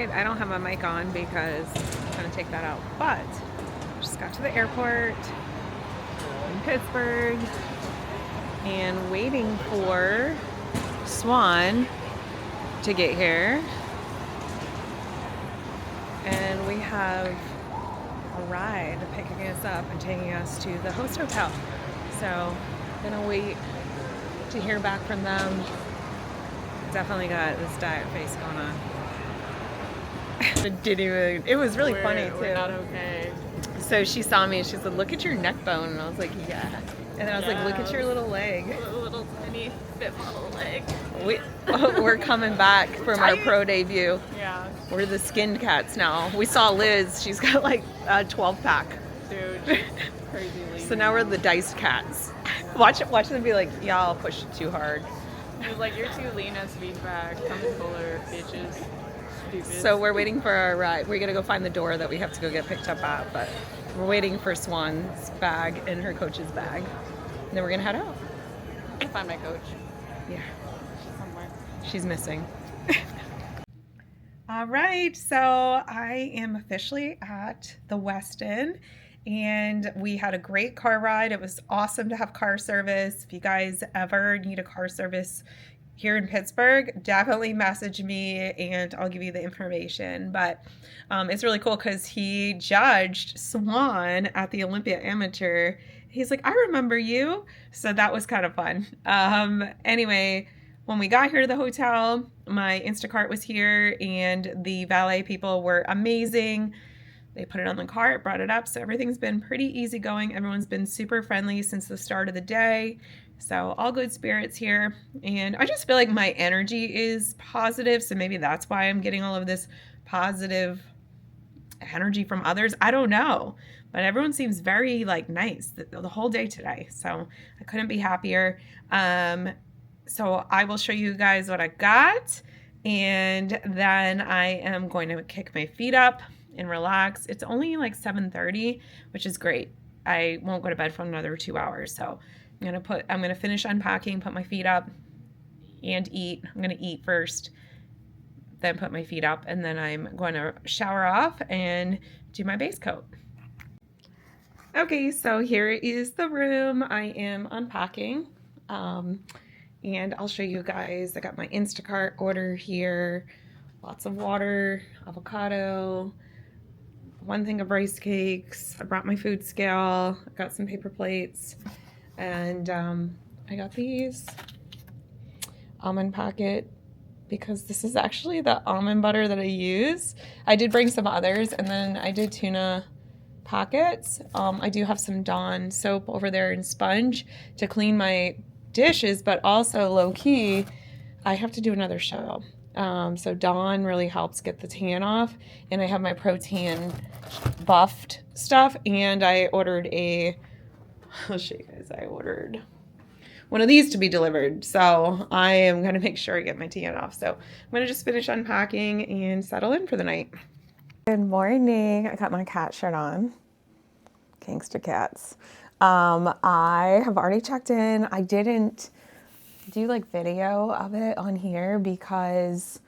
Alright, I don't have my mic on because I'm going to take that out. But just got to the airport in Pittsburgh and waiting for Swan to get here. And we have a ride picking us up and taking us to the host hotel. So I'm gonna wait to hear back from them. Definitely got this diet face going on. It was really funny too. We're not okay. So she saw me and she said, "Look at your neck bone," and I was like, "Yeah." And then I was like, "Look at your little leg." Little tiny fit model leg. We're coming back from our pro debut. Yeah. We're the skinned cats now. We saw Liz. She's got like a 12-pack. Dude, she's crazy lean. So now we're the diced cats. Watch them be like, "Y'all push it too hard." He was like, "You're too lean as feedback. Come polar bitches." Stupid. So we're waiting for our ride. We're gonna go find the door that we have to go get picked up at, but we're waiting for Swan's bag and her coach's bag. And then we're gonna head out. I can find my coach. Yeah. She's somewhere. She's missing. All right, so I am officially at the Westin, and we had a great car ride. It was awesome to have car service. If you guys ever need a car service here in Pittsburgh, definitely message me and I'll give you the information. But it's really cool because he judged Swan at the Olympia Amateur. He's like, "I remember you." So that was kind of fun. Anyway, when we got here to the hotel, my Instacart was here and the valet people were amazing. They put it on the cart, brought it up. So everything's been pretty easygoing. Everyone's been super friendly since the start of the day. So all good spirits here. And I just feel like my energy is positive. So maybe that's why I'm getting all of this positive energy from others. I don't know. But everyone seems very nice the whole day today. So I couldn't be happier. So I will show you guys what I got. And then I am going to kick my feet up and relax. It's only 7:30, which is great. I won't go to bed for another 2 hours. So I'm gonna finish unpacking, put my feet up, and eat. I'm gonna eat first, then put my feet up, and then I'm going to shower off and do my base coat. Okay, so here is the room. I am unpacking, and I'll show you guys. I got my Instacart order here. Lots of water, avocado, 1 thing of rice cakes. I brought my food scale. I got some paper plates. And I got these almond packet because this is actually the almond butter that I use. I did bring some others, and then I did tuna packets. I do have some Dawn soap over there and sponge to clean my dishes, but also low-key, I have to do another show. So Dawn really helps get the tan off, and I have my protein buffed stuff, and I ordered I'll show you guys. I ordered one of these to be delivered. So I am going to make sure I get my tan off. So I'm going to just finish unpacking and settle in for the night. Good morning. I got my cat shirt on. Gangster cats. I have already checked in. I didn't do video of it on here because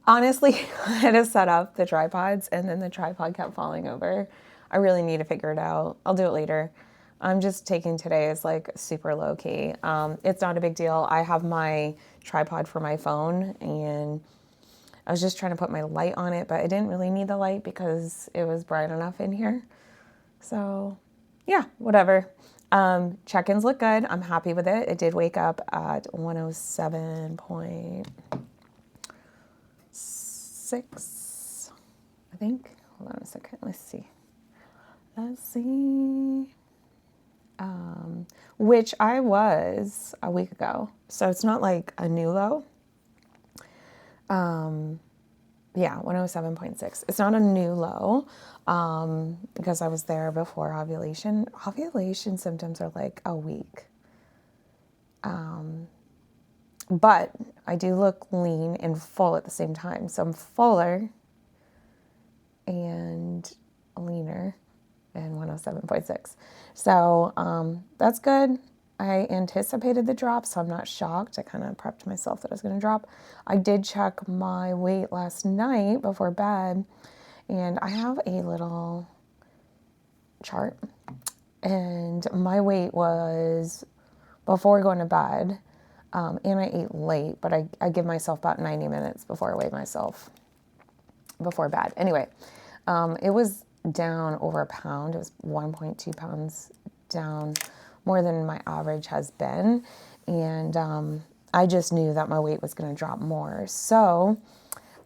honestly, I had to set up the tripods and then the tripod kept falling over. I really need to figure it out. I'll do it later. I'm just taking today as super low key. It's not a big deal. I have my tripod for my phone and I was just trying to put my light on it, but I didn't really need the light because it was bright enough in here. So yeah, whatever. Check-ins look good. I'm happy with it. It did wake up at 107.6, I think. Hold on a second. Let's see. Which I was a week ago. So it's not a new low. Yeah, 107.6. It's not a new low because I was there before ovulation. Ovulation symptoms are a week. But I do look lean and full at the same time. So I'm fuller and leaner and 107.6. So that's good. I anticipated the drop, so I'm not shocked. I kind of prepped myself that I was going to drop. I did check my weight last night before bed, and I have a little chart, and my weight was before going to bed, and I ate late, but I give myself about 90 minutes before I weigh myself before bed. Anyway, it was down over a pound. It was 1.2 pounds down, more than my average has been. And I just knew that my weight was going to drop more. So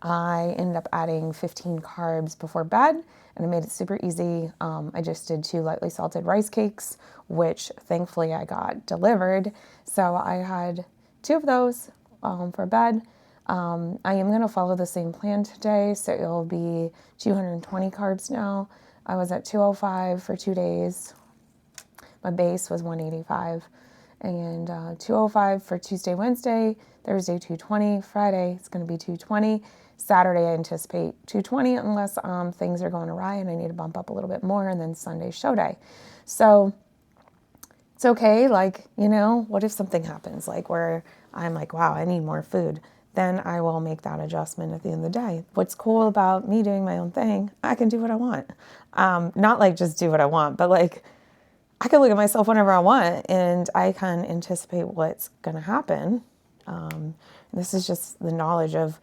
I ended up adding 15 carbs before bed, and I made it super easy. I just did 2 lightly salted rice cakes, which thankfully I got delivered. So I had 2 of those for bed. I am going to follow the same plan today, so it'll be 220 carbs now. I was at 205 for 2 days. My base was 185, and 205 for Tuesday, Wednesday, Thursday 220, Friday it's going to be 220. Saturday I anticipate 220 unless things are going awry and I need to bump up a little bit more, and then Sunday show day. So it's okay, like, you know, what if something happens, like where I'm like, wow, I need more food? Then I will make that adjustment at the end of the day. What's cool about me doing my own thing, I can do what I want. Not like just do what I want, but like I can look at myself whenever I want, and I can anticipate what's going to happen. This is just the knowledge of,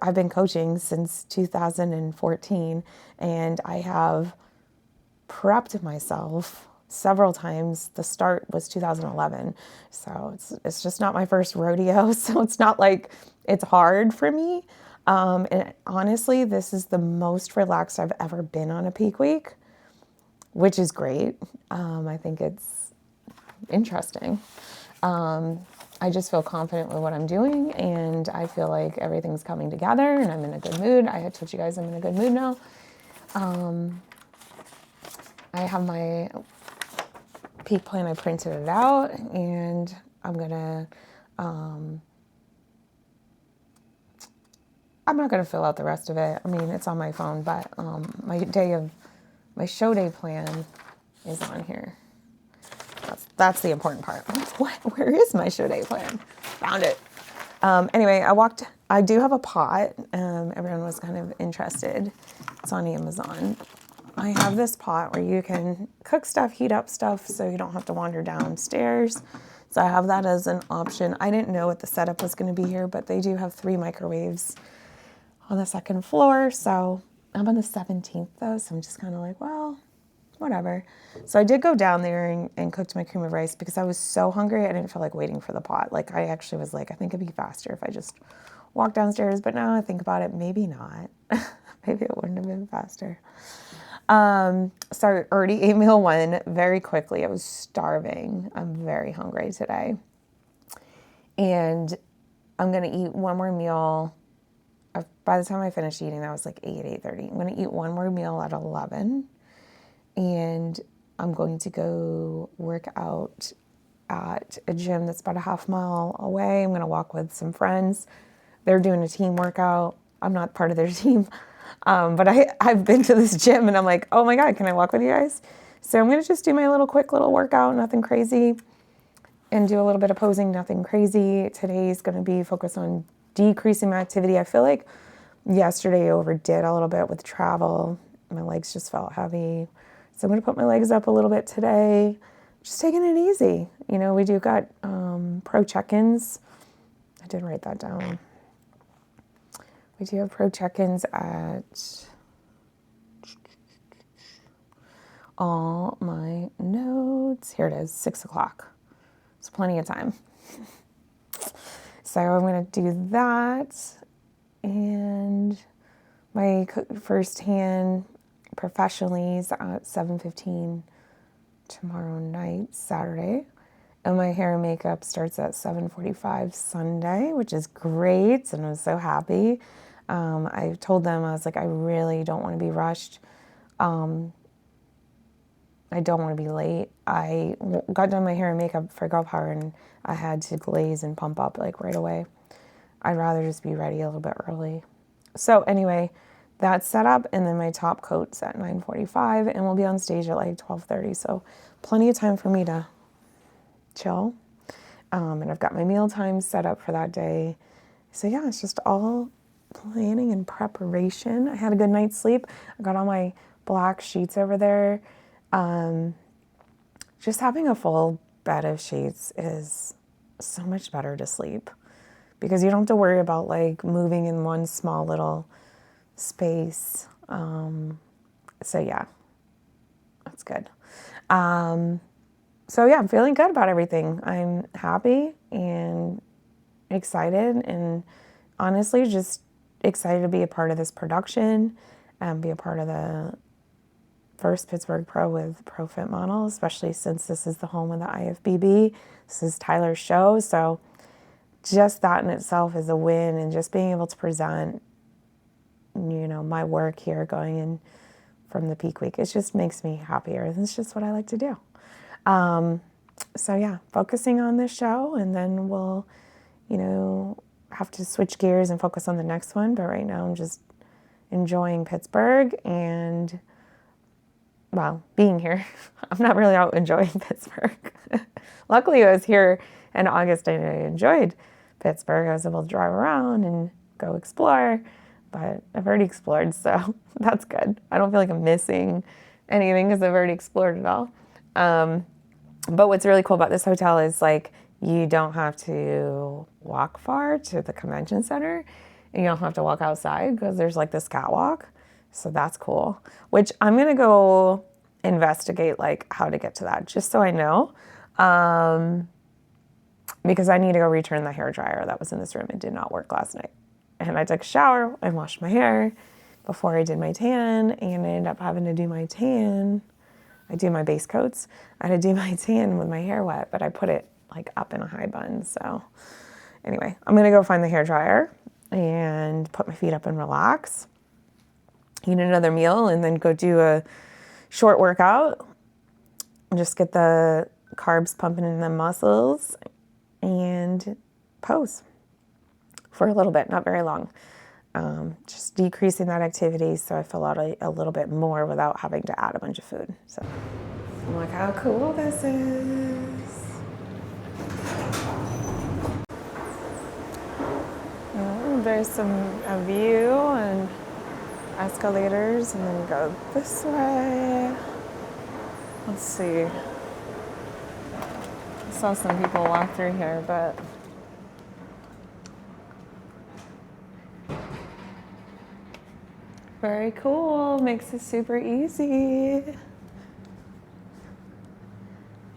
I've been coaching since 2014, and I have prepped myself several times. The start was 2011, so it's just not my first rodeo. So it's not like it's hard for me. And honestly, this is the most relaxed I've ever been on a peak week, which is great. I think it's interesting. I just feel confident with what I'm doing, and I feel like everything's coming together, and I'm in a good mood. I had told you guys I'm in a good mood now. I have my peak plan. I printed it out, and I'm gonna I'm not gonna fill out the rest of it. I mean, it's on my phone, but my show day plan is on here. That's the important part. Where is my show day plan? Found it. Anyway, I do have a pot. Everyone was kind of interested. It's on Amazon. I have this pot where you can cook stuff, heat up stuff, so you don't have to wander downstairs. So I have that as an option. I didn't know what the setup was going to be here, but they do have 3 microwaves on the 2nd floor. So I'm on the 17th though, so I'm just kind of like, well, whatever. So I did go down there and cooked my cream of rice because I was so hungry. I didn't feel like waiting for the pot. Like I actually was like, I think it'd be faster if I just walked downstairs. But now I think about it, maybe not. Maybe it wouldn't have been faster. So I already ate meal 1 very quickly. I was starving. I'm very hungry today. And I'm going to eat one more meal. By the time I finished eating, that was like 8:30. I'm going to eat one more meal at 11. And I'm going to go work out at a gym that's about a half mile away. I'm going to walk with some friends. They're doing a team workout. I'm not part of their team. But I've been to this gym and I'm like, oh my God, can I walk with you guys? So I'm going to just do my quick little workout, nothing crazy, and do a little bit of posing, nothing crazy. Today's going to be focused on decreasing my activity. I feel like yesterday I overdid a little bit with travel. My legs just felt heavy. So I'm going to put my legs up a little bit today, just taking it easy. You know, we do got pro check-ins. I did write that down. We do have pro check-ins at all my notes. Here it is, 6 o'clock. It's plenty of time. So I'm going to do that. And my firsthand professionally is at 7:15 tomorrow night, Saturday. And my hair and makeup starts at 7:45 Sunday, which is great. And I'm so happy. I told them, I was like, I really don't want to be rushed. I don't want to be late. I got done my hair and makeup for Girl Power, and I had to glaze and pump up like right away. I'd rather just be ready a little bit early. So anyway, that's set up, and then my top coat's at 9:45, and we'll be on stage at like 12:30. So plenty of time for me to chill And I've got my meal times set up for that day. So yeah, it's just all planning and preparation. I had a good night's sleep. I got all my black sheets over there. Just having a full bed of sheets is so much better to sleep because you don't have to worry about like moving in one small little space. So yeah, that's good. So yeah, I'm feeling good about everything. I'm happy and excited, and honestly just excited to be a part of this production and be a part of the first Pittsburgh Pro with ProFit model, especially since this is the home of the IFBB. This is Tyler's show, so just that in itself is a win, and just being able to present, you know, my work here going in from the peak week, it just makes me happier. It's just what I like to do. So yeah, focusing on this show, and then we'll, you know, have to switch gears and focus on the next one. But right now I'm just enjoying Pittsburgh and, well, being here. I'm not really out enjoying Pittsburgh. Luckily I was here in August and I enjoyed Pittsburgh. I was able to drive around and go explore, but I've already explored, so that's good. I don't feel like I'm missing anything because I've already explored it all. But what's really cool about this hotel is like you don't have to walk far to the convention center, and you don't have to walk outside because there's like this catwalk. So that's cool, which I'm going to go investigate like how to get to that just so I know. Because I need to go return the hair dryer that was in this room. It did not work last night. And I took a shower and washed my hair before I did my tan, and I ended up having to do my tan. I do my base coats. I had to do my tan with my hair wet, but I put it like up in a high bun. So anyway, I'm gonna go find the hair dryer and put my feet up and relax, eat another meal, and then go do a short workout and just get the carbs pumping in the muscles and pose for a little bit, not very long. Just decreasing that activity so I fill out a little bit more without having to add a bunch of food. So look how cool this is. Oh, there's a view and escalators, and then go this way. Let's see. I saw some people walk through here, but very cool, makes it super easy.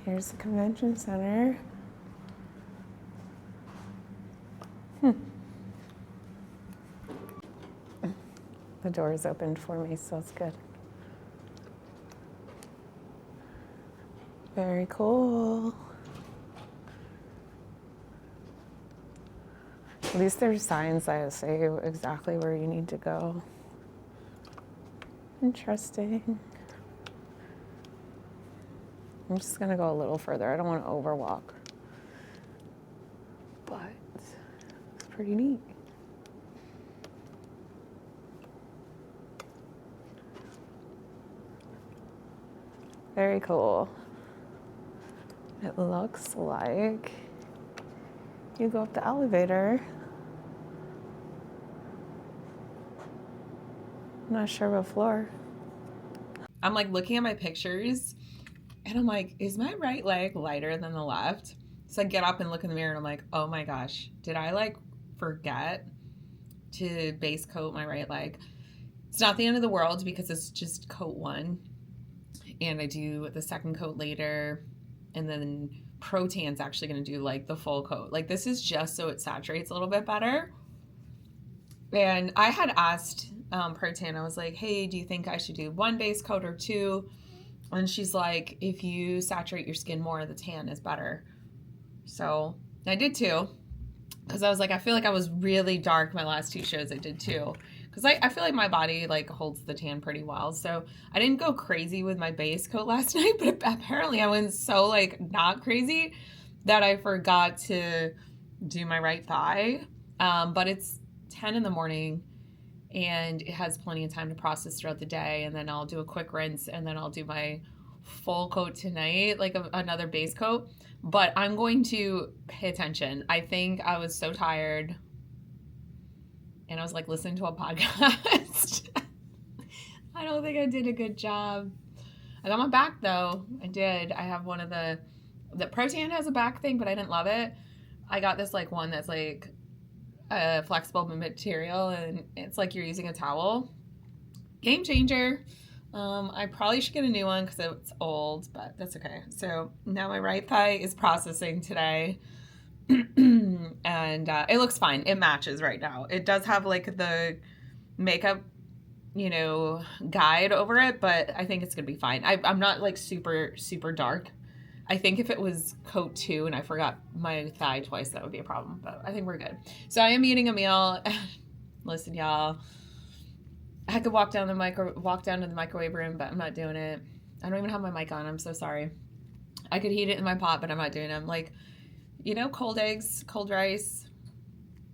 Here's the convention center. The door is opened for me, so it's good. Very cool. At least there's signs that say exactly where you need to go. Interesting. I'm just gonna go a little further. I don't want to overwalk, but it's pretty neat. Very cool. It looks like you go up the elevator. I'm not sure what floor. I'm like looking at my pictures and I'm like, is my right leg lighter than the left? So I get up and look in the mirror and I'm like, oh my gosh, did I like forget to base coat my right leg? It's not the end of the world because it's just coat one. And I do the second coat later. And then Pro Tan's actually going to do like the full coat. Like this is just so it saturates a little bit better. And I had asked Pro Tan, I was like, hey, do you think I should do one base coat or two? And she's like, if you saturate your skin more, the tan is better. So I did two. Because I was like, I feel like I was really dark my last two shows I did too. Because I feel like my body like holds the tan pretty well. So I didn't go crazy with my base coat last night, but apparently I went so like not crazy that I forgot to do my right thigh. But it's 10 in the morning and it has plenty of time to process throughout the day. And then I'll do a quick rinse and then I'll do my full coat tonight, like another base coat. but I'm going to pay attention. I think I was so tired and I was like listening to a podcast. I don't think I did a good job. I got my back though. I did. I have one of the Protan has a back thing, but I didn't love it. I got this like one that's like a flexible material and it's like you're using a towel. Game changer. I probably should get a new one because it's old, but that's okay. So now my right thigh is processing today. And it looks fine. It matches right now. It does have like the makeup, you know, guide over it, but I think it's gonna be fine. I'm not like super dark. I think if it was coat 2 and I forgot my thigh twice, that would be a problem, but I think we're good. So I am eating a meal. Listen, y'all, I could walk down to the microwave room, but I'm not doing it. I don't even have my mic on. I'm so sorry. I could heat it in my pot, but I'm not doing it. I'm like, you know, cold eggs, cold rice,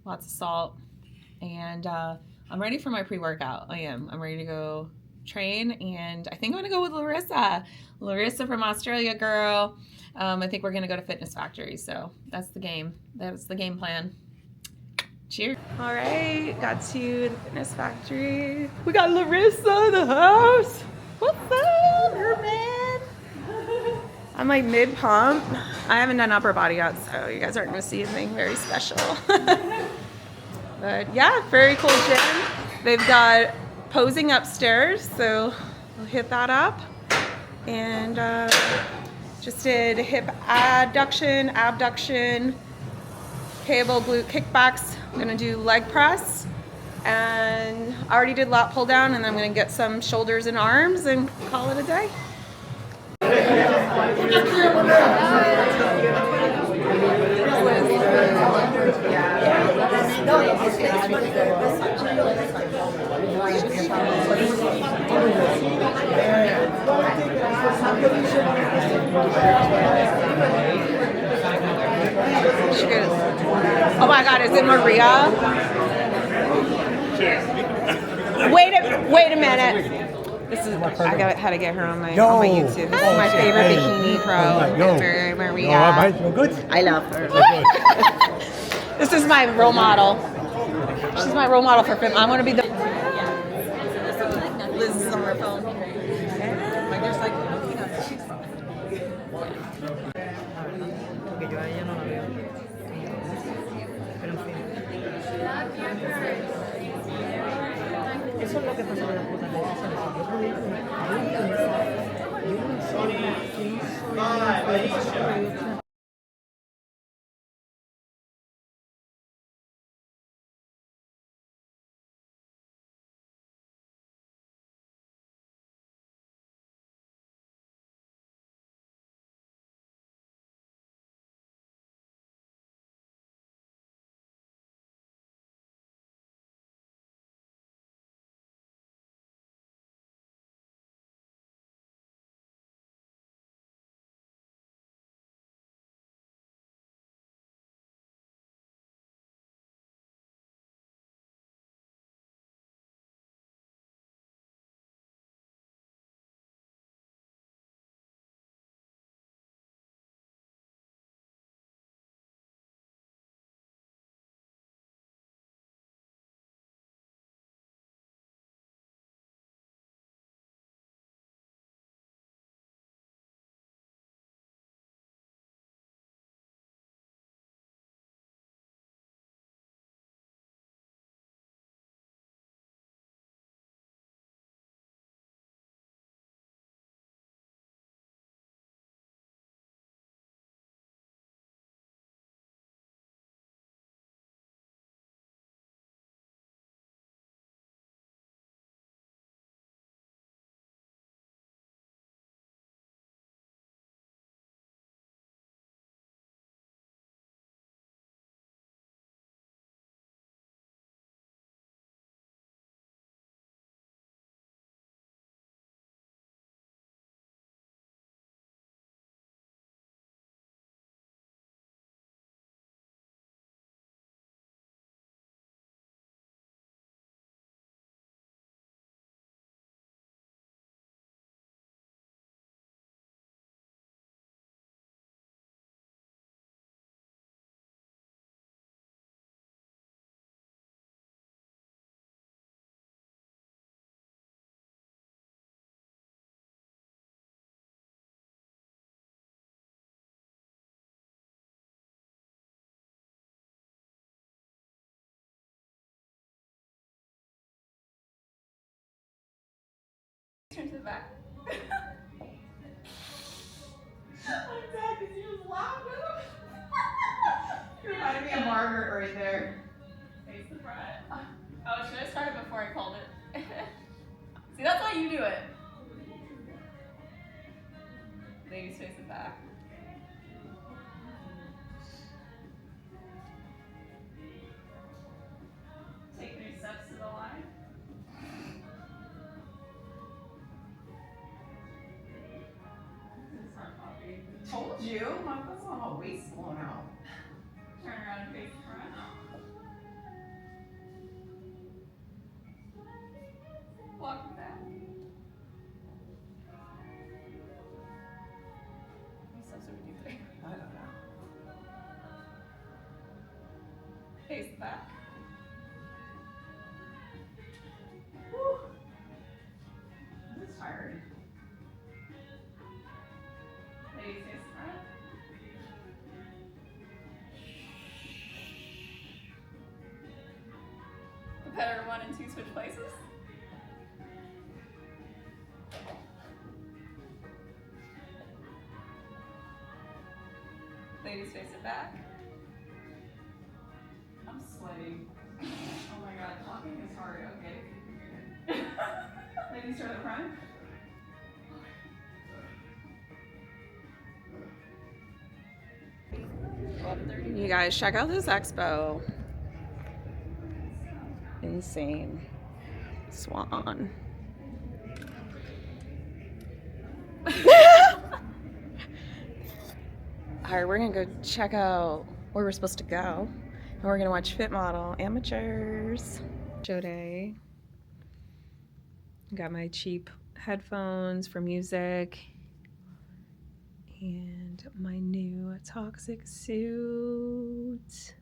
lots of salt, and I'm ready for my pre-workout. I am. I'm ready to go train, and I think I'm gonna go with Larissa from Australia, girl. I think we're gonna go to Fitness Factory, so that's the game. That's the game plan. Cheers. All right, got to the Fitness Factory. We got Larissa in the house. What's up, Herman? I'm like mid-pump. I haven't done upper body yet, so you guys aren't gonna see anything very special. But yeah, very cool gym. They've got posing upstairs, so we'll hit that up. And just did hip adduction, abduction, cable glute kickbacks. I'm gonna do leg press. And I already did lat pull down, and I'm gonna get some shoulders and arms and call it a day. Oh my God, is it Maria? Wait a minute. This is had to get her on my YouTube. This is my favorite bikini pro, Maria. You're good. I love her. This is my role model. She's my role model for film. I want to be the. Liz is on her phone. Like there's like. Porque yo a ella no la veo. Pero en fin. Eso es lo que pasa con las putas redes sociales. Yo no sé. back. I'm dead because you just laughed at him. You reminded me of Margaret right there. Face the front. Oh, should I start it before I called it? See, that's why you do it. Ladies face it back. Take 3 steps to the line. This is hard copy. Told you, that's not my waist blown out. Turn around and face the front. Walk back. How many steps do we do today? I don't know. Face back. Whew. This is tired. Ladies face front. Competitor 1 and 2 switch places. Ladies face it back. I'm sweating. Oh my god, talking is hard. Okay. Ladies to the front. You guys, check out this expo. Insane. Swan. Alright, we're gonna go check out where we're supposed to go. And we're gonna watch Fit Model Amateurs. Show day. Got my cheap headphones for music. And my new toxic suit.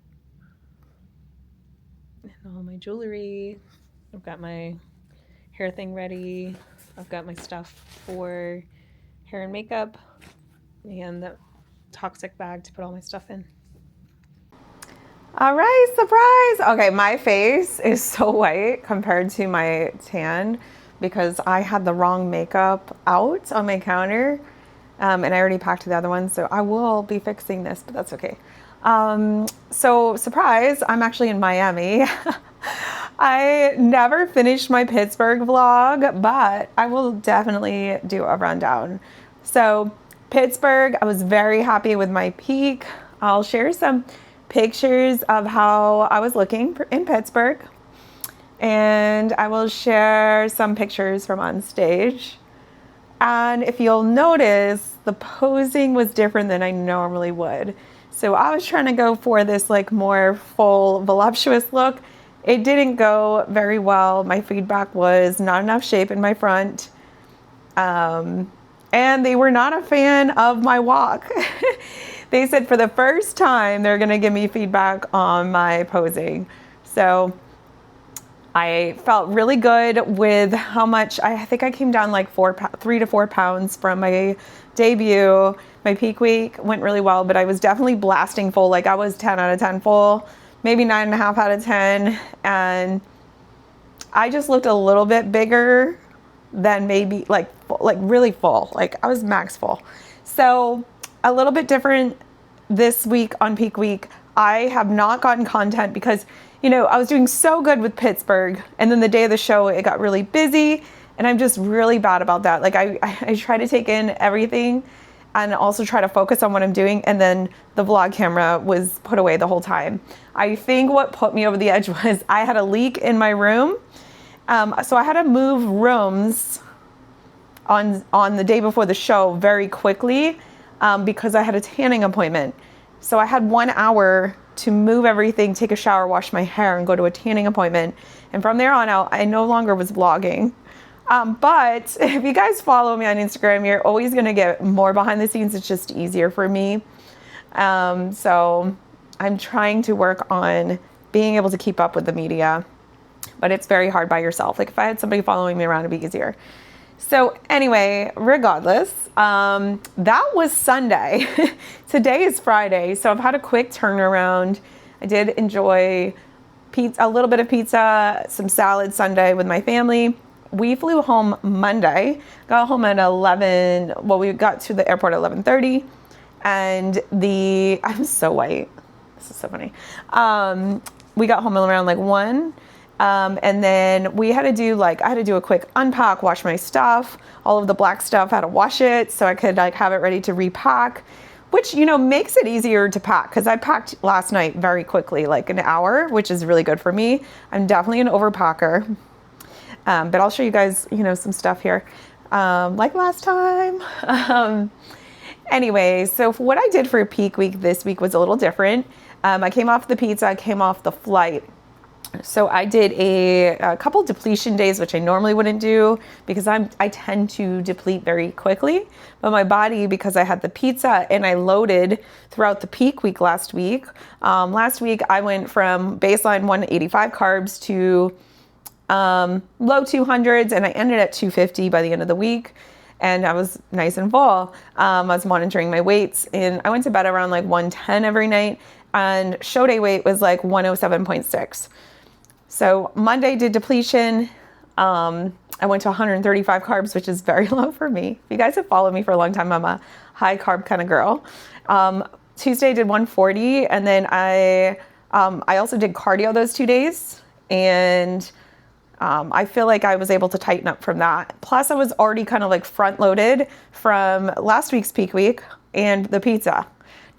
And all my jewelry. I've got my hair thing ready. I've got my stuff for hair and makeup. And the toxic bag to put all my stuff in. All right, surprise. Okay, my face is so white compared to my tan because I had the wrong makeup out on my counter. And I already packed the other one, so I will be fixing this, but that's okay. So surprise, I'm actually in Miami. I never finished my Pittsburgh vlog, but I will definitely do a rundown. So Pittsburgh, I was very happy with my peak. I'll share some pictures of how I was looking in Pittsburgh, and I will share some pictures from on stage. And if you'll notice, the posing was different than I normally would. So I was trying to go for this like more full voluptuous look. It didn't go very well. My feedback was not enough shape in my front. And they were not a fan of my walk. They said for the first time, they're gonna give me feedback on my posing. So I felt really good with how much, I think I came down like 3 to 4 pounds from my debut. My peak week went really well, but I was definitely blasting full. Like I was 10 out of 10 full, maybe 9.5 out of 10. And I just looked a little bit bigger than maybe like really full. Like I was max full. So a little bit different this week on peak week. I have not gotten content because, you know, I was doing so good with Pittsburgh, and then the day of the show, it got really busy, and I'm just really bad about that. Like I try to take in everything and also try to focus on what I'm doing, and then the vlog camera was put away the whole time. I think what put me over the edge was I had a leak in my room. So I had to move rooms on the day before the show very quickly because I had a tanning appointment. So I had 1 hour to move everything, take a shower, wash my hair, and go to a tanning appointment. And from there on out, I no longer was vlogging. But if you guys follow me on Instagram, you're always gonna get more behind the scenes. It's just easier for me. So I'm trying to work on being able to keep up with the media, but it's very hard by yourself. Like if I had somebody following me around, it'd be easier. So anyway, regardless, that was Sunday. Today is Friday, so I've had a quick turnaround. I did enjoy pizza, a little bit of pizza, some salad Sunday with my family, we flew home Monday, got home at 11. Well, we got to the airport at 11:30, and I'm so white. This is so funny. We got home around like 1. And then we had to do I had to do a quick unpack, wash my stuff, all of the black stuff, I had to wash it so I could have it ready to repack, which, makes it easier to pack because I packed last night very quickly, like an hour, which is really good for me. I'm definitely an overpacker. But I'll show you guys, some stuff here, like last time. Anyway, so what I did for a peak week this week was a little different. I came off the pizza, I came off the flight. So I did a couple depletion days, which I normally wouldn't do because I tend to deplete very quickly. But my body, because I had the pizza and I loaded throughout the peak week last week. Last week I went from baseline 185 carbs to low 200s, and I ended at 250 by the end of the week. And I was nice and full. I was monitoring my weights, and I went to bed around 110 every night, and show day weight was 107.6. So Monday did depletion. I went to 135 carbs, which is very low for me. If you guys have followed me for a long time, I'm a high carb kind of girl. Tuesday did 140, and then I also did cardio those 2 days, and I feel like I was able to tighten up from that. Plus I was already kind of front loaded from last week's peak week and the pizza.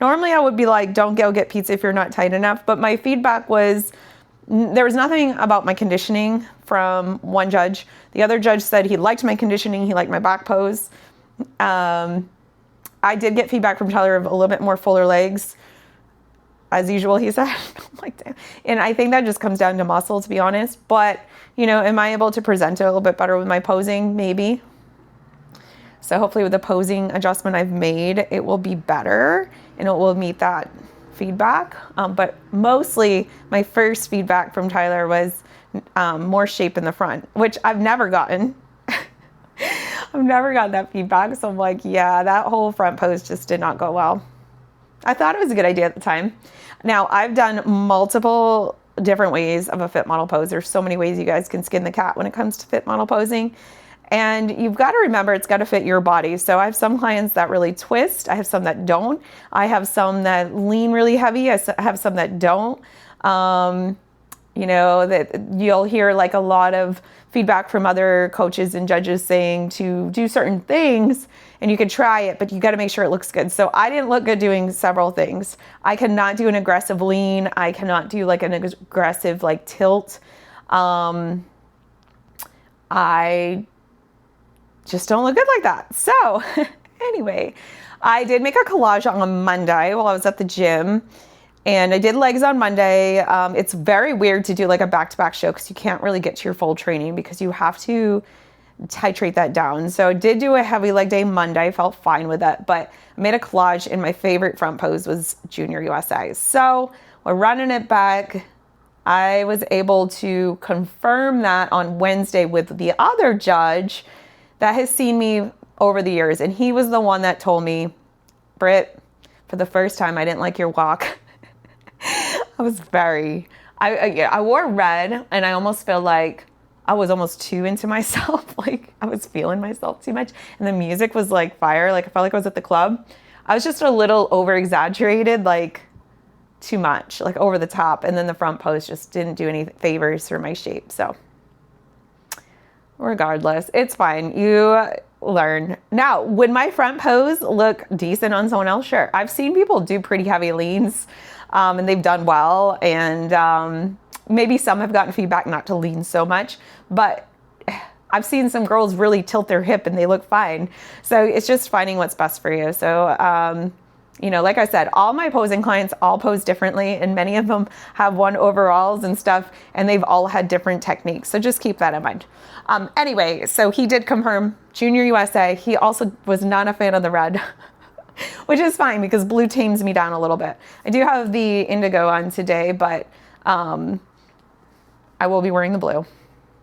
Normally I would be don't go get pizza if you're not tight enough. But my feedback was there was nothing about my conditioning from one judge. The other judge said he liked my conditioning. He liked my back pose. I did get feedback from Tyler of a little bit more fuller legs. As usual, he said. Damn. And I think that just comes down to muscle, to be honest. But, am I able to present it a little bit better with my posing? Maybe. So hopefully with the posing adjustment I've made, it will be better and it will meet that feedback. But mostly my first feedback from Tyler was more shape in the front, which I've never gotten. I've never gotten that feedback. So I'm yeah, that whole front pose just did not go well. I thought it was a good idea at the time. Now, I've done multiple different ways of a fit model pose. There's so many ways you guys can skin the cat when it comes to fit model posing. And you've got to remember it's got to fit your body. So I have some clients that really twist. I have some that don't. I have some that lean really heavy. I have some that don't. That you'll hear a lot of feedback from other coaches and judges saying to do certain things, and you can try it, but you got to make sure it looks good. So I didn't look good doing several things. I cannot do an aggressive lean. I cannot do an aggressive tilt. I just don't look good like that. So anyway, I did make a collage on Monday while I was at the gym. And I did legs on Monday. It's very weird to do a back-to-back show because you can't really get to your full training because you have to titrate that down. So I did do a heavy leg day Monday. I felt fine with that, but I made a collage and my favorite front pose was Junior USA. So we're running it back. I was able to confirm that on Wednesday with the other judge that has seen me over the years. And he was the one that told me, Britt, for the first time, I didn't like your walk. I wore red and I almost feel like I was almost too into myself. I was feeling myself too much. And the music was fire. I felt like I was at the club. I was just a little over exaggerated, too much, over the top. And then the front pose just didn't do any favors for my shape. So regardless, it's fine. You learn. Now, would my front pose look decent on someone else? Sure. I've seen people do pretty heavy leans. And they've done well, and maybe some have gotten feedback not to lean so much, but I've seen some girls really tilt their hip and they look fine. So it's just finding what's best for you. So, like I said, all my posing clients all pose differently, and many of them have won overalls and stuff, and they've all had different techniques. So just keep that in mind. Anyway, so he did confirm Junior USA. He also was not a fan of the red. Which is fine because blue tames me down a little bit. I do have the indigo on today, but I will be wearing the blue.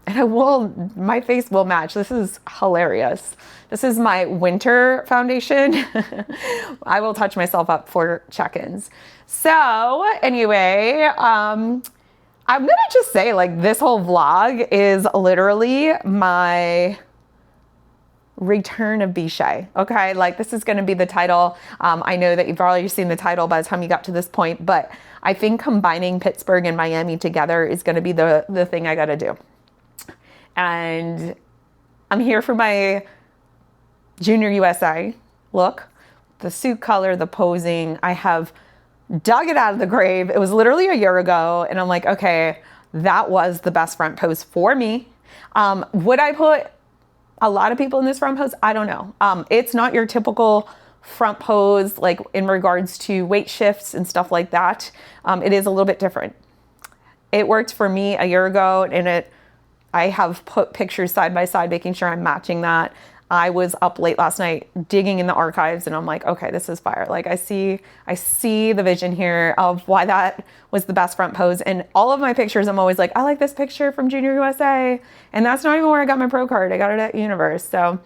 And my face will match. This is hilarious. This is my winter foundation. I will touch myself up for check-ins. So anyway, I'm gonna just say, like, this whole vlog is literally my return of Bishay. Okay, like this is gonna be the title. I know that you've already seen the title by the time you got to this point, but I think combining Pittsburgh and Miami together is gonna be the thing I gotta do. And I'm here for my Junior USA look, the suit color, the posing. I have dug it out of the grave. It was literally a year ago, and I'm like, okay, that was the best front pose for me. Would I put a lot of people in this front pose? I don't know. It's not your typical front pose, like in regards to weight shifts and stuff like that. It is a little bit different. It worked for me a year ago, and I have put pictures side by side, making sure I'm matching that. I was up late last night digging in the archives, and I'm like, okay, this is fire. Like I see the vision here of why that was the best front pose. And all of my pictures, I'm always like, I like this picture from Junior USA. And that's not even where I got my pro card. I got it at Universe. So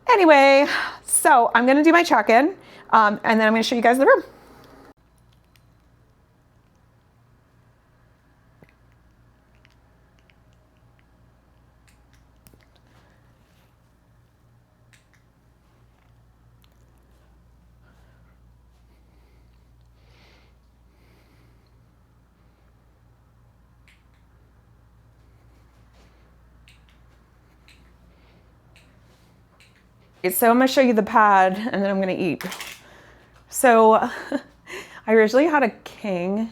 anyway, so I'm going to do my check-in, and then I'm going to show you guys the room. So I'm gonna show you the pad, and then I'm gonna eat. So I originally had a king,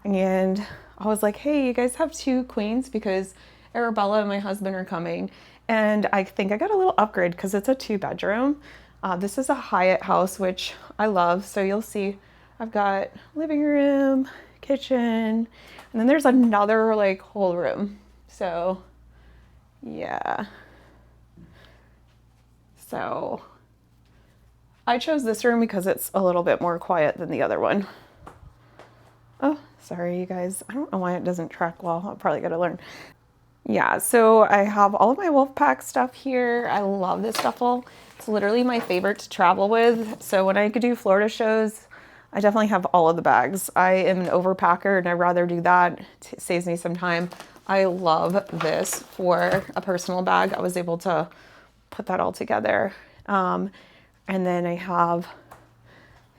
and I was like, hey, you guys have 2 queens because Arabella and my husband are coming. And I think I got a little upgrade because it's a 2-bedroom. This is a Hyatt house, which I love. So you'll see I've got living room, kitchen, and then there's another like whole room. So yeah. So I chose this room because it's a little bit more quiet than the other one. Oh, sorry, you guys. I don't know why it doesn't track well. I'll probably gotta learn. Yeah, so I have all of my Wolfpack stuff here. I love this duffel. It's literally my favorite to travel with. So when I could do Florida shows, I definitely have all of the bags. I am an overpacker, and I'd rather do that. It saves me some time. I love this for a personal bag. I was able to put that all together. And then I have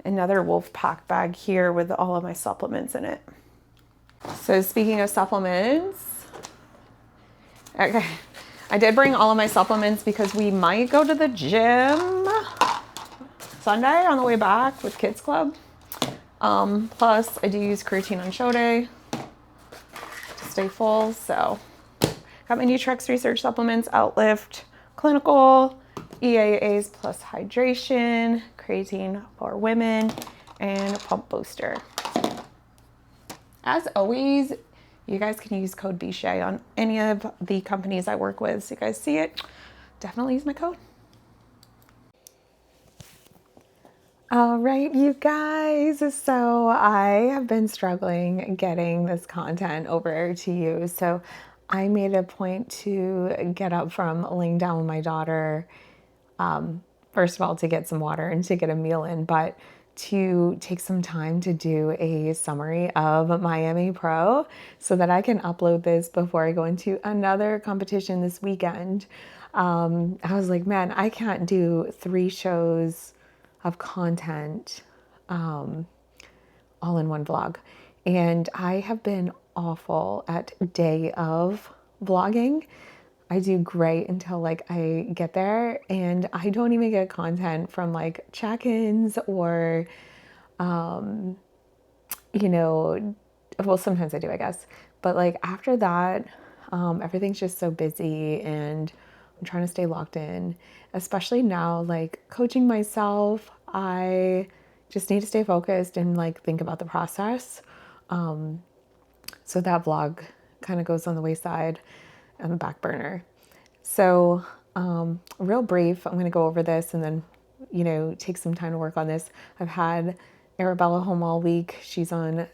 another Wolfpack bag here with all of my supplements in it. So speaking of supplements, okay, I did bring all of my supplements because we might go to the gym Sunday on the way back with Kids Club. Plus I do use creatine on show day to stay full. So got my Nutrex Research supplements, Outlift, Clinical, EAAs plus hydration, creatine for women, and pump booster. As always, you guys can use code BSHAY on any of the companies I work with. So you guys see it, definitely use my code. All right, you guys, so I have been struggling getting this content over to you. So I made a point to get up from laying down with my daughter, first of all, to get some water and to get a meal in, but to take some time to do a summary of Miami Pro so that I can upload this before I go into another competition this weekend. I was like, man, I can't do 3 shows of content all in one vlog. And I have been awful at day of vlogging. I do great until like I get there, and I don't even get content from like check-ins or, you know, well, sometimes I do, I guess. But like after that, everything's just so busy, and I'm trying to stay locked in, especially now, like coaching myself. I just need to stay focused and like think about the process. So that vlog kind of goes on the wayside and the back burner. So real brief, I'm going to go over this and then, you know, take some time to work on this. I've had Arabella home all week. She's on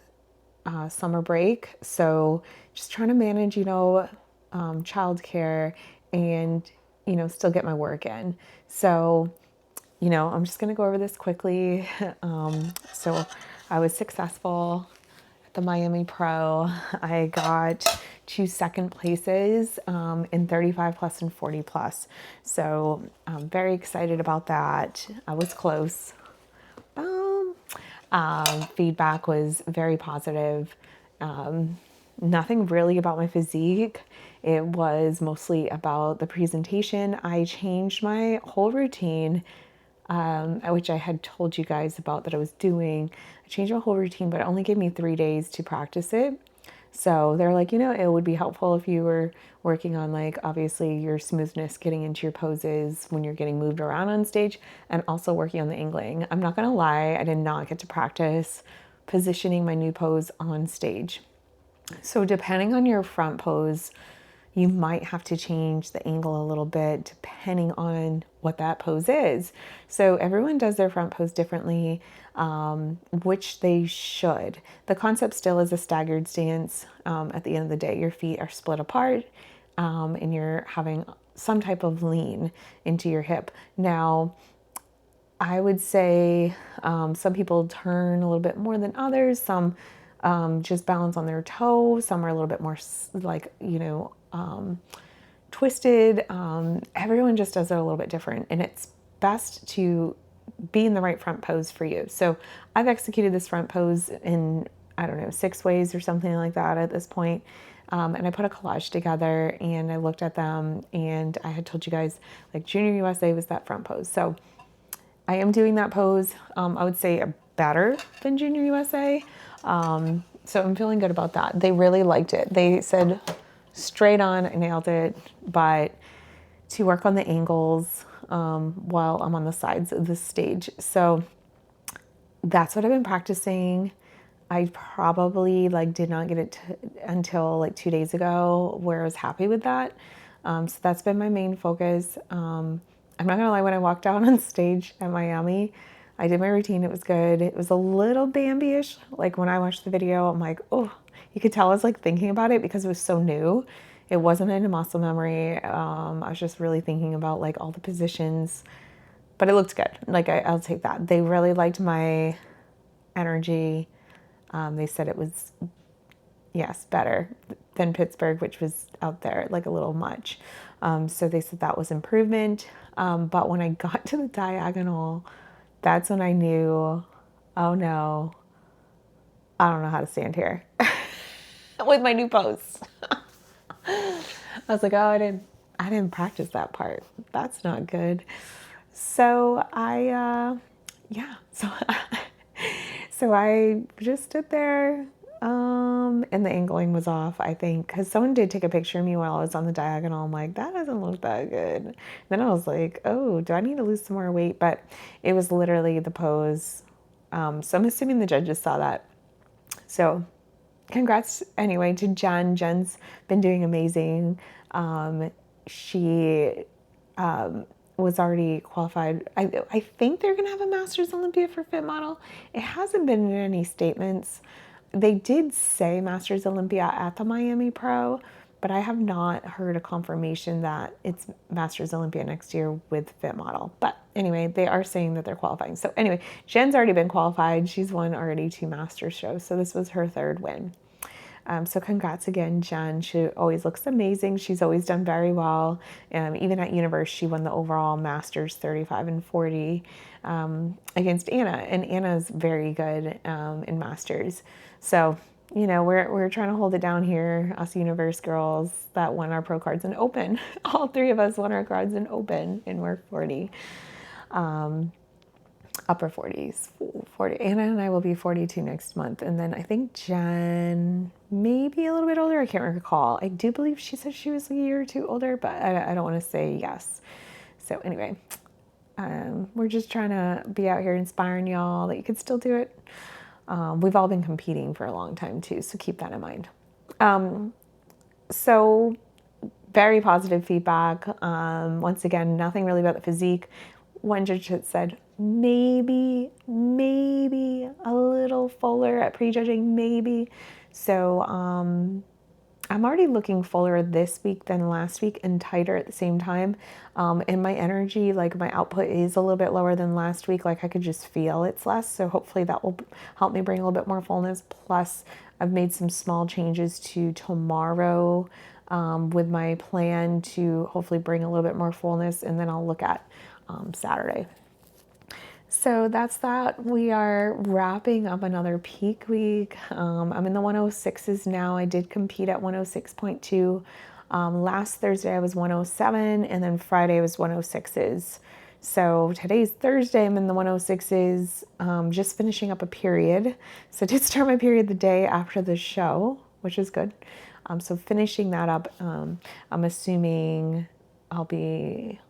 summer break. So just trying to manage, you know, childcare and, you know, still get my work in. So, you know, I'm just going to go over this quickly. So I was successful the Miami Pro. I got 2 second places in 35 plus and 40 plus. So I'm very excited about that. I was close. Feedback was very positive. Nothing really about my physique. It was mostly about the presentation. I changed my whole routine, which I had told you guys about that I was doing. I changed my whole routine, but it only gave me 3 days to practice it. So they're like, it would be helpful if you were working on, like, obviously your smoothness getting into your poses when you're getting moved around on stage, and also working on the angling. I'm not going to lie, I did not get to practice positioning my new pose on stage. So depending on your front pose, you might have to change the angle a little bit depending on what that pose is. So everyone does their front pose differently, which they should. The concept still is a staggered stance. At the end of the day, your feet are split apart, and you're having some type of lean into your hip. Now, I would say some people turn a little bit more than others. Some just balance on their toe. Some are a little bit more like, twisted. Everyone just does it a little bit different, and it's best to be in the right front pose for you. So I've executed this front pose in, I don't know, 6 ways or something like that at this point. And I put a collage together, and I looked at them, and I had told you guys, like, Junior USA was that front pose. So I am doing that pose. I would say better than Junior USA. So I'm feeling good about that. They really liked it. They said straight on, I nailed it, but to work on the angles while I'm on the sides of the stage. So that's what I've been practicing. I probably did not get it until like 2 days ago, where I was happy with that. So that's been my main focus. I'm not gonna lie, when I walked out on stage at Miami, I did my routine, it was good. It was a little Bambi-ish. Like when I watched the video, I'm like, oh, you could tell I was like thinking about it because it was so new. It wasn't in a muscle memory. I was just really thinking about like all the positions, but it looked good. Like I'll take that. They really liked my energy. They said it was, yes, better than Pittsburgh, which was out there like a little much. So they said that was improvement. But when I got to the diagonal, that's when I knew, oh no, I don't know how to stand here with my new pose. I was like, oh, I didn't practice that part. That's not good. So so I just stood there, and the angling was off, I think, because someone did take a picture of me while I was on the diagonal. I'm like, that doesn't look that good. Then I was like, oh, do I need to lose some more weight? But it was literally the pose. So I'm assuming the judges saw that. So congrats anyway to Jen. Jen's been doing amazing. She was already qualified. I think they're going to have a Masters Olympia for Fit Model. It hasn't been in any statements. They did say Masters Olympia at the Miami Pro, but I have not heard a confirmation that it's Masters Olympia next year with Fit Model. But anyway, they are saying that they're qualifying. So anyway, Jen's already been qualified. She's won already 2 Masters shows. So this was her 3rd win. So congrats again, Jen. She always looks amazing. She's always done very well. Even at Universe, she won the overall Masters 35 and 40 against Anna. And Anna's very good in Masters. So, we're trying to hold it down here, us Universe girls that won our pro cards in Open. All 3 of us won our cards in Open, and we're 40. Upper 40s, 40. Anna and I will be 42 next month. And then I think Jen, maybe a little bit older. I can't recall. I do believe she said she was a year or 2 older, but I don't want to say yes. So anyway, we're just trying to be out here inspiring y'all that you could still do it. We've all been competing for a long time too, so keep that in mind. So very positive feedback. Once again, nothing really about the physique. One judge had said, maybe a little fuller at prejudging, maybe. So I'm already looking fuller this week than last week and tighter at the same time. And my energy, like my output is a little bit lower than last week. Like I could just feel it's less. So hopefully that will help me bring a little bit more fullness. Plus I've made some small changes to tomorrow with my plan to hopefully bring a little bit more fullness, and then I'll look at Saturday. So that's that. We are wrapping up another peak week. I'm in the 106s now. I did compete at 106.2. Last Thursday I was 107, and then Friday I was 106s. So today's Thursday, I'm in the 106s, just finishing up a period. So I did start my period the day after the show, which is good. So finishing that up, I'm assuming I'll be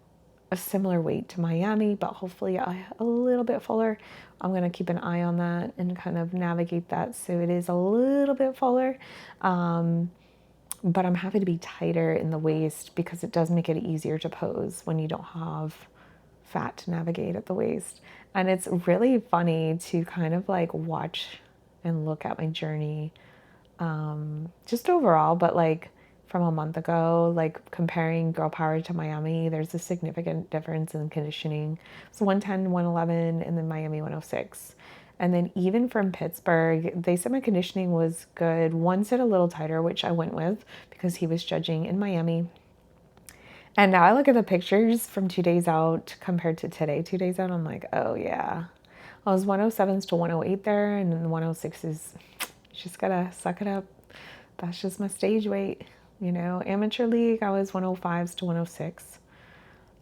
a similar weight to Miami, but hopefully a little bit fuller. I'm going to keep an eye on that and kind of navigate that so it is a little bit fuller. But I'm happy to be tighter in the waist because it does make it easier to pose when you don't have fat to navigate at the waist. And it's really funny to kind of like watch and look at my journey just overall, but like from a month ago, like comparing Girl Power to Miami, there's a significant difference in conditioning. So 110, 111, and then Miami 106. And then even from Pittsburgh, they said my conditioning was good. One said a little tighter, which I went with because he was judging in Miami. And now I look at the pictures from 2 days out compared to today, 2 days out, I'm like, oh yeah. I was 107s to 108 there, and then the 106s, just gotta suck it up. That's just my stage weight. You know, amateur league, I was 105s to 106.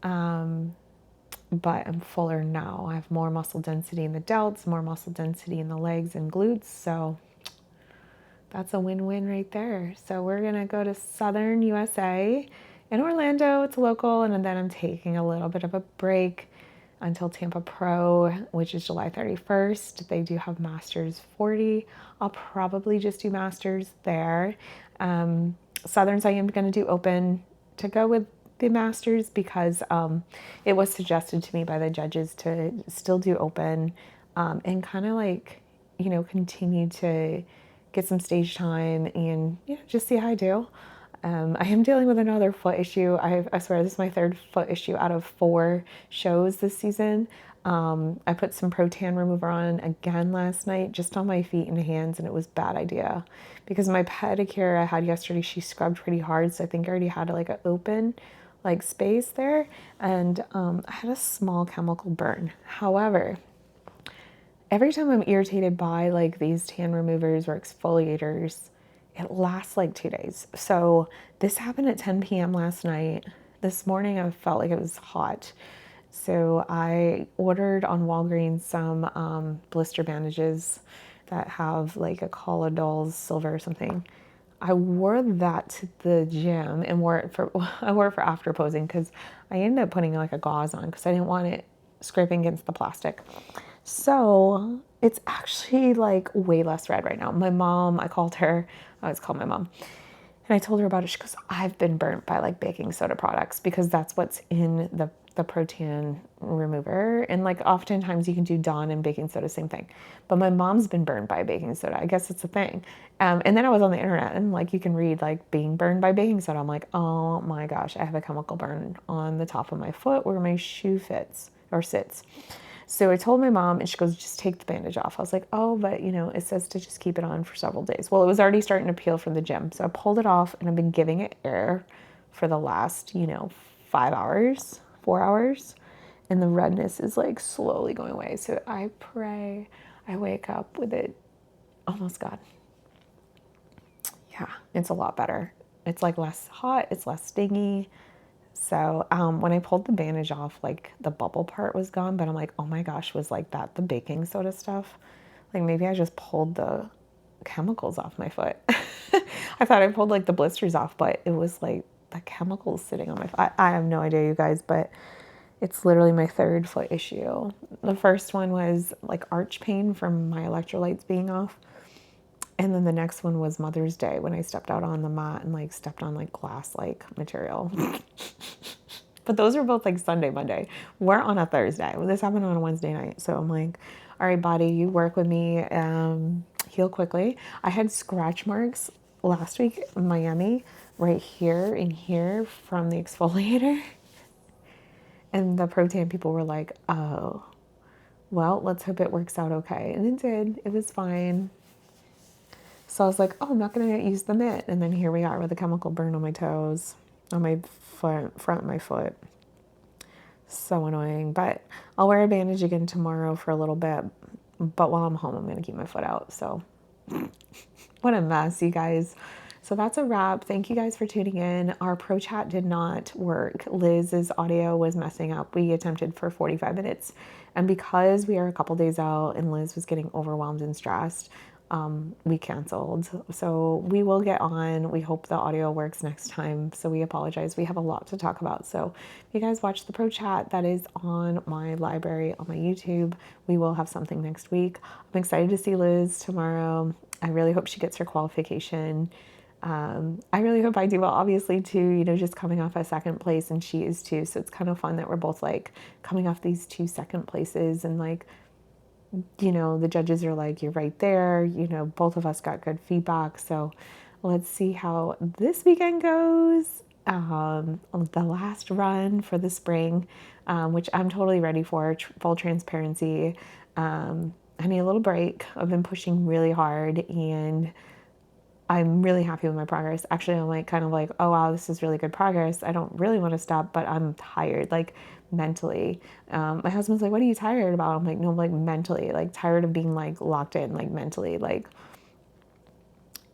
But I'm fuller now. I have more muscle density in the delts, more muscle density in the legs and glutes. So that's a win-win right there. So we're going to go to Southern USA in Orlando. It's local. And then I'm taking a little bit of a break until Tampa Pro, which is July 31st. They do have Masters 40. I'll probably just do Masters there. Southerns, I am going to do open to go with the Masters because it was suggested to me by the judges to still do open and kind of like, you know, continue to get some stage time and, you know, just see how I do. I am dealing with another foot issue. I swear this is my third foot issue out of 4 shows this season. I put some Pro Tan remover on again last night, just on my feet and hands, and it was a bad idea because my pedicure I had yesterday, she scrubbed pretty hard, so I think I already had like an open like space there, and I had a small chemical burn. However, every time I'm irritated by like these tan removers or exfoliators, it lasts like 2 days. So this happened at 10 p.m. last night. This morning I felt like it was hot. So I ordered on Walgreens some blister bandages that have like a Collidol silver or something. I wore that to the gym and I wore it for after posing because I ended up putting like a gauze on because I didn't want it scraping against the plastic. So it's actually like way less red right now. My mom, I always call my mom. And I told her about it. She goes, I've been burnt by like baking soda products because that's what's in the Pro Tan remover. And like oftentimes you can do Dawn and baking soda, same thing. But my mom's been burned by baking soda. I guess it's a thing. And then I was on the internet and like you can read like being burned by baking soda. I'm like, oh my gosh, I have a chemical burn on the top of my foot where my shoe fits or sits. So I told my mom and she goes, just take the bandage off. I was like, oh, but you know, it says to just keep it on for several days. Well, it was already starting to peel from the gym. So I pulled it off and I've been giving it air for the last, 4 hours. And the redness is like slowly going away. So I pray I wake up with it almost gone. Yeah, it's a lot better. It's like less hot, it's less stingy. So when I pulled the bandage off, like the bubble part was gone, but I'm like, oh my gosh, was like that the baking soda stuff? Like maybe I just pulled the chemicals off my foot. I thought I pulled like the blisters off, but it was like the chemicals sitting on my foot. I have no idea, you guys, but it's literally my 3rd foot issue. The first one was like arch pain from my electrolytes being off. And then the next one was Mother's Day when I stepped out on the mat and like stepped on like glass like material. But those were both like Sunday, Monday. We're on a Thursday. This happened on a Wednesday night. So I'm like, all right, body, you work with me, heal quickly. I had scratch marks last week in Miami right here and here from the exfoliator. And the Pro Tan people were like, oh, well, let's hope it works out okay. And it did. It was fine. So I was like, oh, I'm not going to use the mitt. And then here we are with a chemical burn on my toes, on my foot, front of my foot. So annoying. But I'll wear a bandage again tomorrow for a little bit. But while I'm home, I'm going to keep my foot out. So what a mess, you guys. So that's a wrap. Thank you guys for tuning in. Our pro chat did not work. Liz's audio was messing up. We attempted for 45 minutes. And because we are a couple days out and Liz was getting overwhelmed and stressed, we canceled. So we will get on. We hope the audio works next time. So we apologize. We have a lot to talk about. So if you guys watch the pro chat, that is on my library, on my YouTube. We will have something next week. I'm excited to see Liz tomorrow. I really hope she gets her qualification. I really hope I do well, obviously, too, you know, just coming off a second place, and she is too. So it's kind of fun that we're both like coming off these 2 second places, and like, you know, the judges are like, you're right there. You know, both of us got good feedback. So let's see how this weekend goes. The last run for the spring, which I'm totally ready for, full transparency. I need a little break. I've been pushing really hard, and I'm really happy with my progress. Actually, I'm like kind of like, oh wow, this is really good progress. I don't really want to stop, but I'm tired, like mentally. My husband's like, what are you tired about? I'm like, no, I'm like mentally, like tired of being like locked in, like mentally, like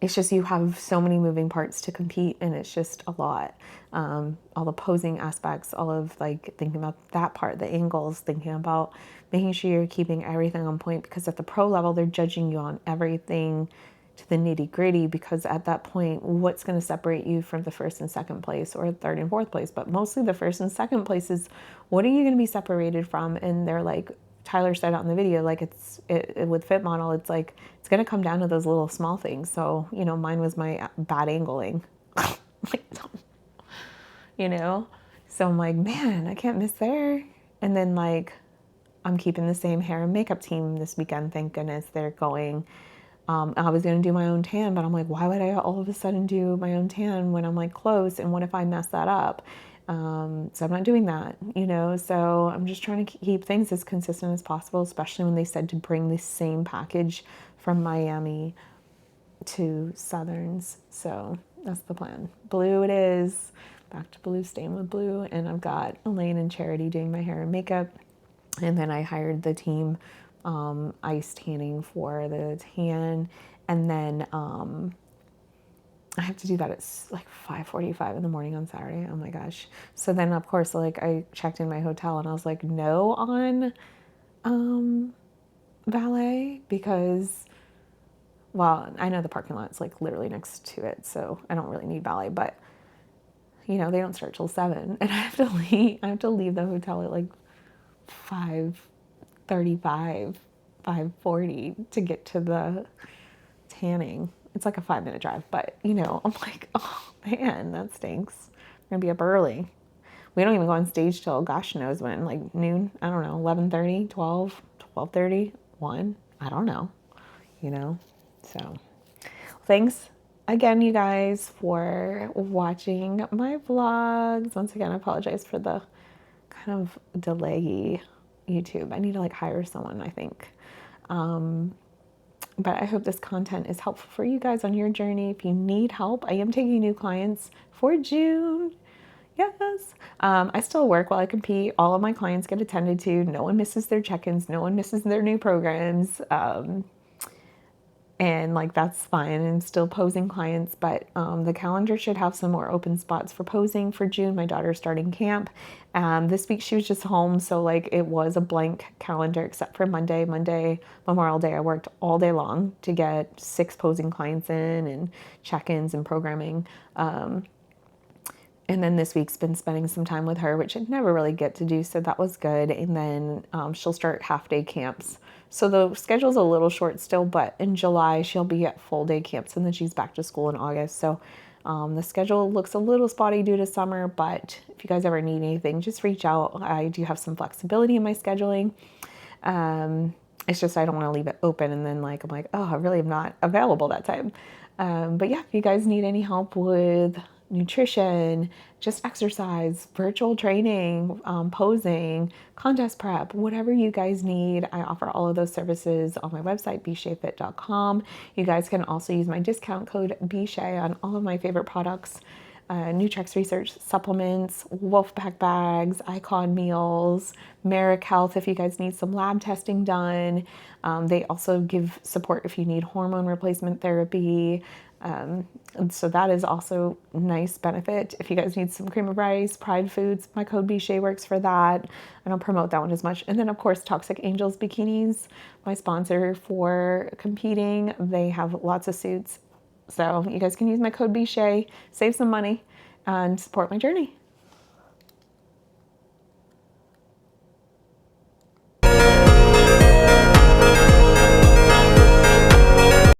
it's just you have so many moving parts to compete, and it's just a lot. All the posing aspects, all of like thinking about that part, the angles, thinking about making sure you're keeping everything on point, because at the pro level, they're judging you on everything to the nitty gritty, because at that point, what's going to separate you from the first and second place, or third and fourth place, but mostly the first and second places, what are you going to be separated from? And they're like, Tyler said out in the video, like with Fit Model, it's like, it's going to come down to those little small things. So, you know, mine was my bad angling, like, you know, so I'm like, man, I can't miss there. And then like, I'm keeping the same hair and makeup team this weekend. Thank goodness they're going. I was going to do my own tan, but I'm like, why would I all of a sudden do my own tan when I'm like close? And what if I mess that up? So I'm not doing that, you know, so I'm just trying to keep things as consistent as possible, especially when they said to bring the same package from Miami to Southerns. So that's the plan. Blue it is. Back to blue, staying with blue. And I've got Elaine and Charity doing my hair and makeup. And then I hired the team ice tanning for the tan, and then I have to do that at like 5:45 in the morning on Saturday. Oh my gosh. So then of course, like I checked in my hotel and I was like, no on valet, because well, I know the parking lot's like literally next to it, so I don't really need valet, but you know, they don't start till 7, and I have to leave the hotel at like 5:35, 5:40 to get to the tanning. It's like a 5-minute drive, but you know, I'm like, oh man, that stinks. I'm gonna be up early. We don't even go on stage till gosh knows when, like noon, I don't know, 11:30, 12, 12:30, 1, I don't know, you know. So thanks again, you guys, for watching my vlogs. Once again, I apologize for the kind of delay YouTube. I need to like hire someone, I think. But I hope this content is helpful for you guys on your journey. If you need help, I am taking new clients for June. Yes. I still work while I compete. All of my clients get attended to. No one misses their check-ins. No one misses their new programs. And like, that's fine. I'm still posing clients, but the calendar should have some more open spots for posing for June. My daughter's starting camp. This week she was just home, so like it was a blank calendar except for Monday, Memorial Day. I worked all day long to get 6 posing clients in and check-ins and programming. And then this week's been spending some time with her, which I never really get to do, so that was good. And then she'll start half-day camps. So the schedule's a little short still, but in July she'll be at full-day camps, and then she's back to school in August. So the schedule looks a little spotty due to summer, but if you guys ever need anything, just reach out. I do have some flexibility in my scheduling. It's just I don't want to leave it open, and then like I'm like, oh, I really am not available that time. But yeah, if you guys need any help with nutrition, just exercise, virtual training, posing, contest prep, whatever you guys need. I offer all of those services on my website, bshayfit.com. You guys can also use my discount code BSHAY on all of my favorite products. Nutrex Research supplements, Wolfpack bags, Icon meals, Marek Health if you guys need some lab testing done. They also give support if you need hormone replacement therapy. And so that is also a nice benefit. If you guys need some cream of rice, Pride Foods, my code BSHAY works for that. I don't promote that one as much. And then of course, Toxic Angels Bikinis, my sponsor for competing. They have lots of suits. So you guys can use my code BSHAY, save some money, and support my journey.